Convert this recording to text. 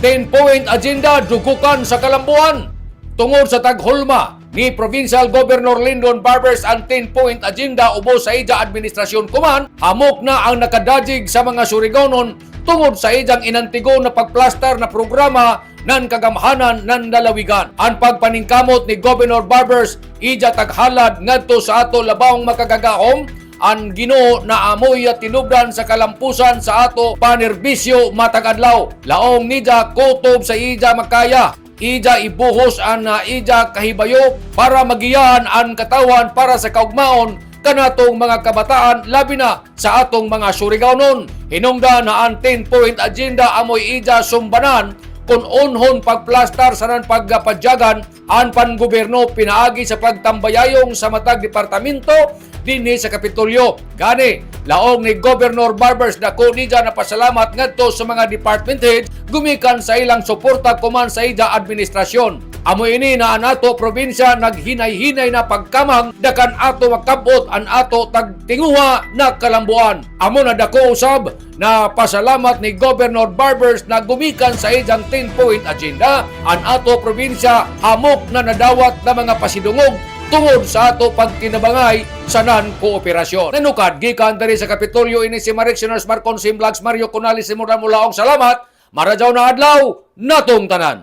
10-point agenda dugukan sa kalambuan. Tungod sa taghulma ni Provincial Governor Lyndon Barbers ang 10-point agenda ubos sa ija administrasyon kuman, hamok na ang nakadajig sa mga Surigaonon tungod sa ijang inantigo na pagplastar na programa nan kagamhanan nan lalawigan. Ang pagpaningkamot ni Governor Barbers ija taghalad ngadto sa ato labawng makagagahom ang Ginoo na amoy at tinubdan sa kalampusan sa ato panerbisyo matag adlaw. Laong nija kutob sa ija makaya, ija ibuhos ang ija kahibayo para magiyan ang katawan para sa kaugmaon kanatong mga kabataan labi na sa atong mga Surigaonon. Hinungdan na ang 10-point agenda amoy ija sumbanan kung unhon pagplastar sa nan pagpadyagan ang pangoberno pinaagi sa pagtambayayong sa matag departamento dinhi sa Kapitolyo. Gani, laong ni Governor Barbers dako nija na pasalamat ngadto sa mga department heads gumikan sa ilang suporta kuman sa ija administrasyon. Amo ini na nato probinsya naghinay-hinay na pagkamang dakan ato makabot an ato tagtinguha na kalambuan. Amo na dako usab na pasalamat ni Governor Barbers na gumikan sa ijang 10-point agenda an ato probinsya hamok na nadawat na mga pasidungog tungod sa ato pagkinabangay sa non-kooperasyon. Nanukad, gikan dari sa Kapitolyo ini si Marek Siners Marcon Simlags Mario Conales Simurang Mulaong. Salamat, marajaw na adlaw, natong tanan.